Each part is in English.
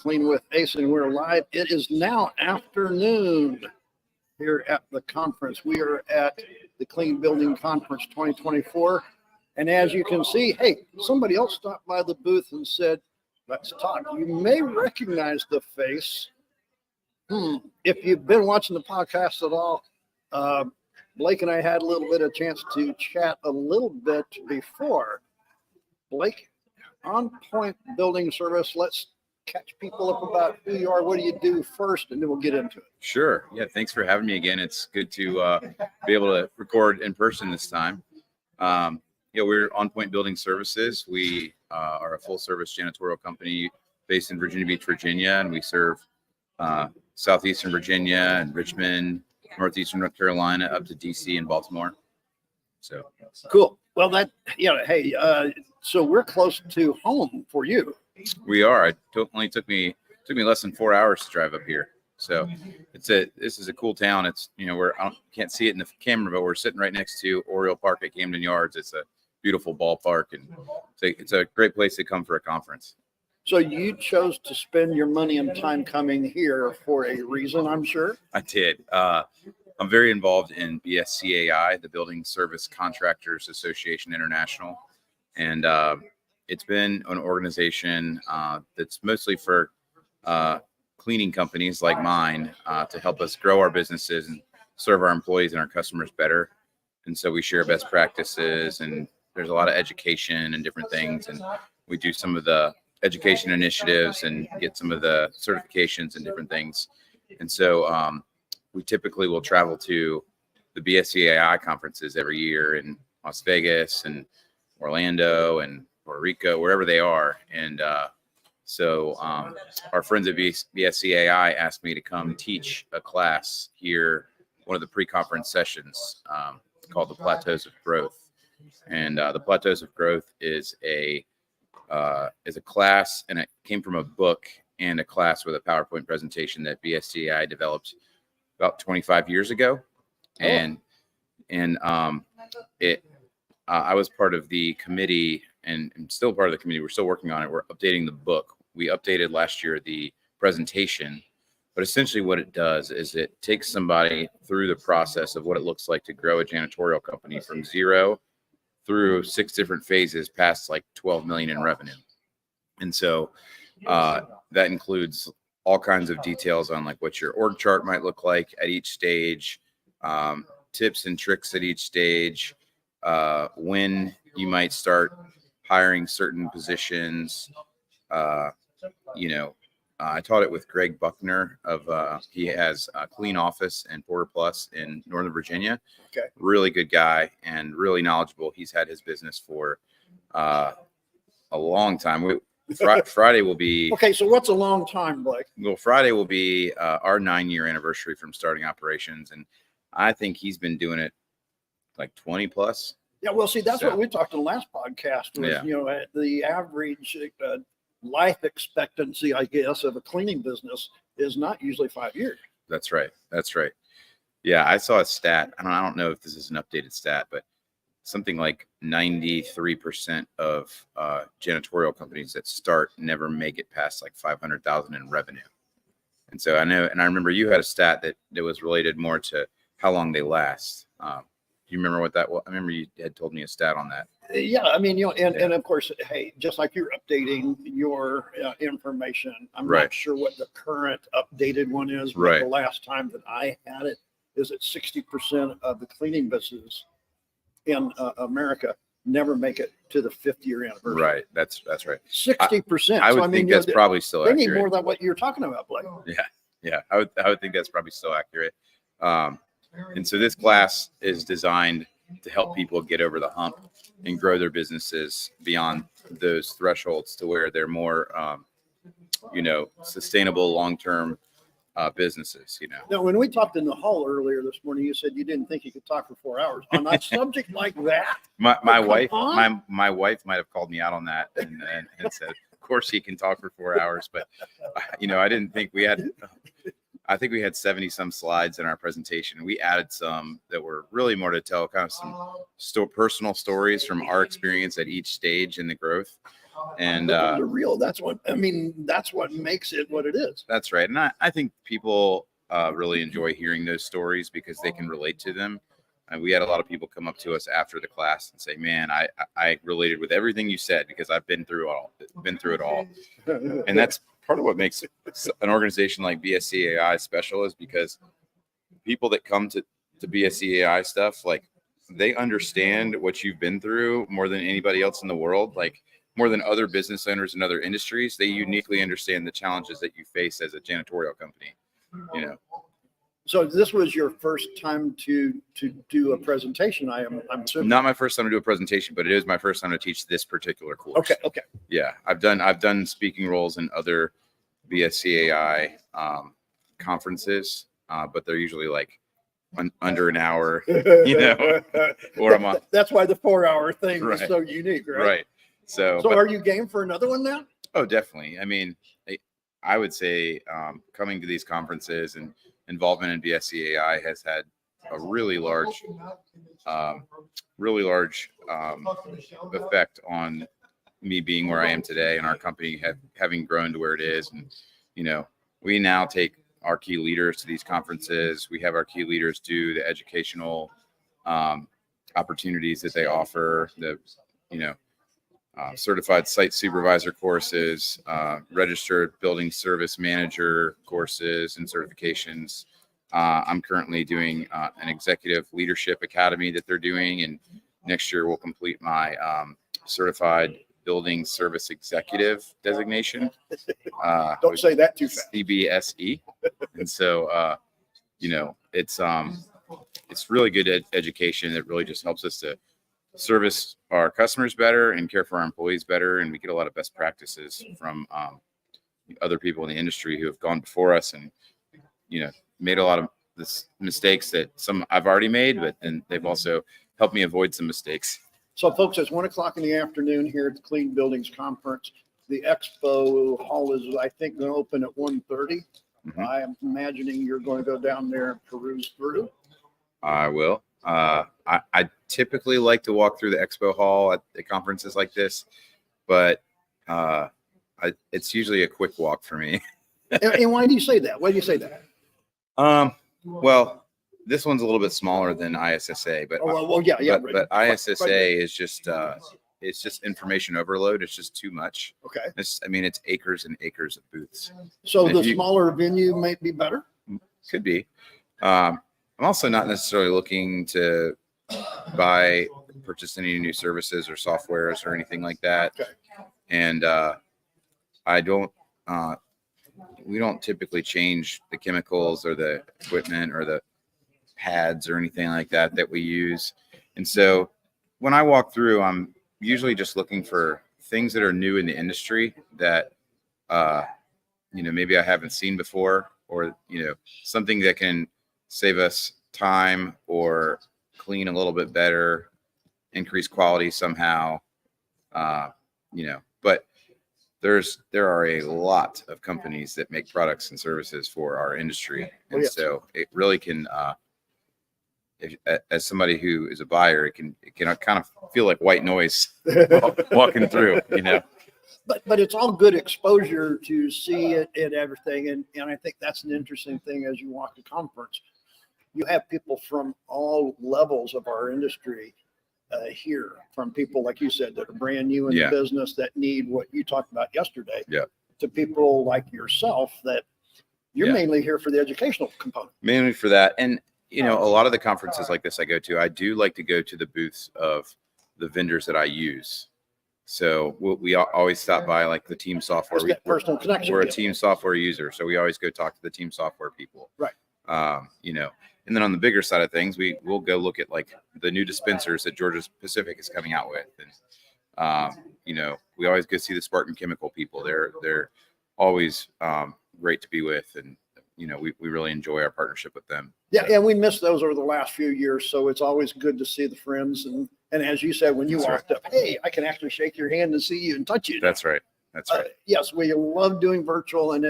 Clean with Ace, and we're live. It is now afternoon here at the conference. We are at the Clean Building Conference 2024. And as you can see, hey, somebody else stopped by the booth and said, let's talk. You may recognize the face. If you've been watching the podcast at all, Blake and I had a little bit of chance to chat a little bit before. Blake, On Point Building Service, let's catch people up about who you are, what do you do first, and then we'll get into it. Sure. Yeah, thanks for having me again. It's good to be able to record in person this time. We're On Point Building Services. We are a full-service janitorial company based in Virginia Beach, Virginia, and we serve southeastern Virginia and Richmond, northeastern North Carolina, up to DC and Baltimore. So cool. Well, so we're close to home for you. We are. It only took me less than 4 hours to drive up here. So this is a cool town. It's can't see it in the camera, but we're sitting right next to Oriole Park at Camden Yards. It's a beautiful ballpark, and it's a great place to come for a conference. So you chose to spend your money and time coming here for a reason, I'm sure. I did. I'm very involved in BSCAI, the Building Service Contractors Association International, and it's been an organization that's mostly for cleaning companies like mine to help us grow our businesses and serve our employees and our customers better. And so we share best practices, and there's a lot of education and different things. And we do some of the education initiatives and get some of the certifications and different things. And so we typically will travel to the BSCAI conferences every year in Las Vegas and Orlando and Puerto Rico, wherever they are. And so our friends at BSCAI asked me to come teach a class here, one of the pre-conference sessions called the Plateaus of Growth. And the Plateaus of Growth is a class, and it came from a book and a class with a PowerPoint presentation that BSCAI developed about 25 years ago. And I was part of the committee, and I'm still part of the committee. We're still working on it. We're updating the book. We updated last year the presentation, but essentially what it does is it takes somebody through the process of what it looks like to grow a janitorial company from zero through 6 different phases past like 12 million in revenue. And so that includes all kinds of details on like what your org chart might look like at each stage, tips and tricks at each stage, when you might start hiring certain positions. I taught it with Greg Buckner he has a Clean Office and Porter Plus in Northern Virginia. Okay. Really good guy and really knowledgeable. He's had his business for a long time. Friday will be. Okay. So what's a long time, Blake? Well, Friday will be our 9-year anniversary from starting operations. And I think he's been doing it like 20 plus. Yeah, well, see, that's what we talked in the last podcast was, the average life expectancy, I guess, of a cleaning business is not usually 5 years. That's right. Yeah, I saw a stat. I don't know if this is an updated stat, but something like 93% of janitorial companies that start never make it past like 500,000 in revenue. And so I remember you had a stat that was related more to how long they last. Do you remember what that was? I remember you had told me a stat on that. Yeah, I mean, and of course, hey, just like you're updating your information, I'm not sure what the current updated one is, but the last time that I had it is that 60% of the cleaning businesses in America never make it to the 5th year anniversary. Right, that's right. 60%. I would think that's probably still accurate. They need more than what you're talking about, Blake. Yeah, I would think that's probably still accurate. And so this class is designed to help people get over the hump and grow their businesses beyond those thresholds to where they're more, sustainable long-term businesses. Now, when we talked in the hall earlier this morning, you said you didn't think you could talk for 4 hours on a subject like that. My wife might have called me out on that and said, of course he can talk for 4 hours, but I didn't think we had. I think we had 70 some slides in our presentation. We added some that were really more to tell kind of some personal stories from our experience at each stage in the growth. And But they're real. That's what I mean. That's what makes it what it is. that's right. And I think people really enjoy hearing those stories because they can relate to them. We had a lot of people come up to us after the class and say, "Man, I related with everything you said because I've been through it all." And that's part of what makes an organization like BSCAI special, is because people that come to BSCAI stuff, like, they understand what you've been through more than anybody else in the world, like more than other business owners in other industries. They uniquely understand the challenges that you face as a janitorial company, you know. So this was your first time to do a presentation. I'm assuming. Not my first time to do a presentation, but it is my first time to teach this particular course. Okay. Yeah, I've done speaking roles in other BSCAI conferences, but they're usually like under an hour, you know, or a month. That's why the 4-hour thing Right. is so unique, right? Right. So Are you game for another one now? Oh, definitely. I mean, I would say coming to these conferences and involvement in BSCAI has had a really large effect on me being where I am today, and our company having grown to where it is. And, you know, we now take our key leaders to these conferences. We have our key leaders do the educational opportunities that they offer, certified site supervisor courses, registered building service manager courses and certifications. I'm currently doing an executive leadership academy that they're doing, and next year we'll complete my certified building service executive designation. Don't say that too fast. CBSE. And so, it's really good education that really just helps us to service our customers better and care for our employees better. And we get a lot of best practices from other people in the industry who have gone before us and, made a lot of mistakes that some I've already made, but then they've also helped me avoid some mistakes. So folks, it's 1:00 in the afternoon here at the Clean Buildings Conference. The expo hall is, I think, going to open at 1:30. Mm-hmm. I'm imagining you're going to go down there and peruse through. I will. I typically like to walk through the expo hall at the conferences like this, but it's usually a quick walk for me. And why do you say that? Why do you say that? Well, this one's a little bit smaller than ISSA, but but ISSA is just it's just information overload. It's just too much. Okay. It's acres and acres of booths. So the smaller venue might be better? Could be. I'm also not necessarily looking to purchase any new services or softwares or anything like that. Okay. And we don't typically change the chemicals or the equipment or the pads or anything like that we use. And so when I walk through, I'm usually just looking for things that are new in the industry that, maybe I haven't seen before, or, something that can save us time or clean a little bit better, increase quality somehow, but there are a lot of companies that make products and services for our industry. And so it really can, as somebody who is a buyer, it can kind of feel like white noise walking through, But it's all good exposure to see it and everything. And I think that's an interesting thing as you walk the conference. You have people from all levels of our industry here, from people, like you said, that are brand new in the business that need what you talked about yesterday, to people like yourself that you're mainly here for the educational component. Mainly for that. And, a lot of the conferences like this I go to, I do like to go to the booths of the vendors that I use. So we always stop by like the team software. Personal connection. We're a team software user, so we always go talk to the team software people. Right. And then on the bigger side of things, we'll go look at like the new dispensers that Georgia Pacific is coming out with. And, we always go see the Spartan Chemical people. They're always great to be with. And, we really enjoy our partnership with them. Yeah. And we missed those over the last few years. So it's always good to see the friends. And as you said, when you walked up, hey, I can actually shake your hand and see you and touch you. That's right. That's right. Yes. We love doing virtual, and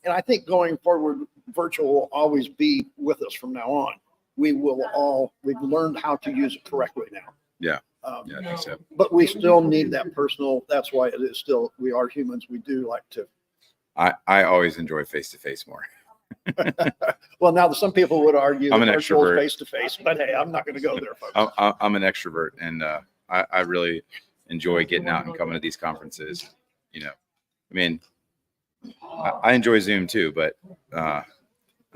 I think going forward, virtual will always be with us from now on. We've learned how to use it correctly now. Yeah. Yeah, I think so. But we still need that personal. That's why it is still, we are humans. We do like to. I always enjoy face-to-face more. Well, now some people would argue I'm that an virtual is extrovert. face-to-face, but hey, I'm not going to go there, folks. I'm an extrovert, and I really enjoy getting out and coming to these conferences. You know, I mean, I enjoy Zoom too, but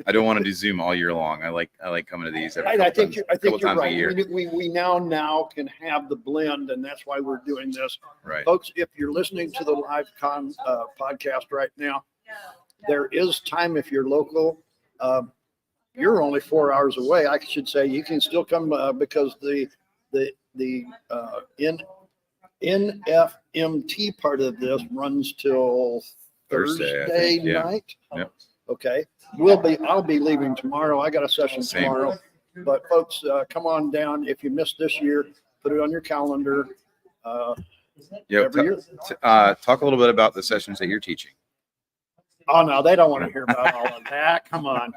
I don't want to do Zoom all year long. I like coming to these every I think couple you're times a right. year. We now can have the blend, and that's why we're doing this. Right. Folks, if you're listening to the live podcast right now, there is time if you're local. You're only 4 hours away. I should say you can still come because the NFMT part of this runs till Thursday, I Thursday think. Yeah. night. Yep. Okay. I'll be leaving tomorrow. I got a session Same. tomorrow. But folks, come on down. If you missed this year, put it on your calendar. Yeah. Every year. Talk a little bit about the sessions that you're teaching. Oh no, they don't want to hear about all of that. Come on.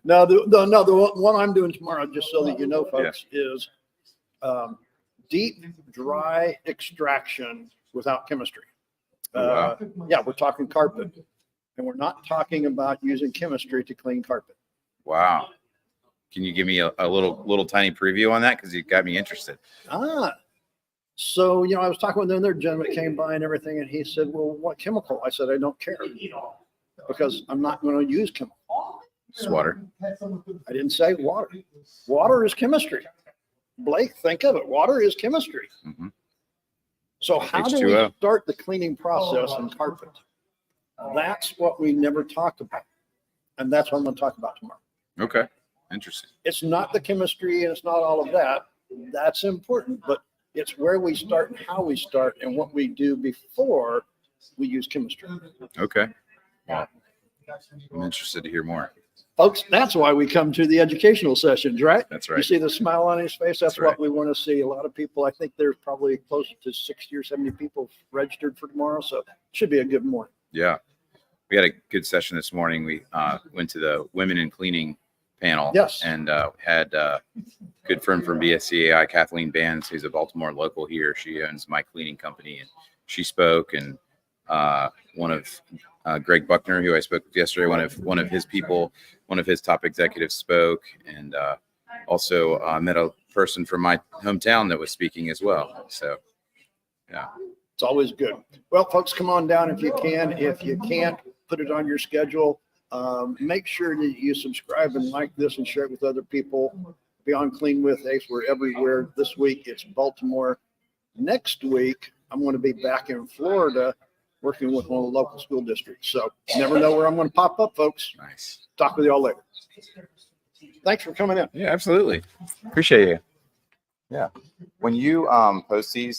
No, the one I'm doing tomorrow, just so that you know, folks, is deep dry extraction without chemistry. Wow. Yeah, we're talking carpet, and we're not talking about using chemistry to clean carpet. Wow. Can you give me a little tiny preview on that? Because you got me interested. So, I was talking with another gentleman that came by and everything, and he said, well, what chemical? I said, I don't care because I'm not going to use chemical. It's water. I didn't say water. Water is chemistry. Blake, think of it. Water is chemistry. Mm-hmm. So how do we H2O. start the cleaning process in carpet? That's what we never talked about. And that's what I'm going to talk about tomorrow. Okay. Interesting. It's not the chemistry and it's not all of that. That's important, but it's where we start and how we start and what we do before we use chemistry. Okay. Well, I'm interested to hear more. Folks, that's why we come to the educational sessions, right? That's You right. see the smile on his face? That's right. what we want to see. A lot of people, I think there's probably close to 60 or 70 people registered for tomorrow. So it should be a good morning. Yeah. We had a good session this morning. We went to the Women in Cleaning panel. Yes. And had a good friend from BSCAI, Kathleen Bands, who's a Baltimore local here. She owns My Cleaning Company, and she spoke. And one of Greg Buckner, who I spoke with yesterday, one of his people, one of his top executives spoke, and also met a person from my hometown that was speaking as well. So, yeah, It's always good. Well, folks, come on down if you can. If you can't, put it on your schedule. Make sure that you subscribe and like this and share it with other people. Beyond Clean with Ace, we're everywhere. This week it's Baltimore. Next week, I'm going to be back in Florida working with one of the local school districts. So never know where I'm going to pop up, folks. nice. Talk with y'all later. Thanks for coming in. Yeah, absolutely. Appreciate you. Yeah. When you post these,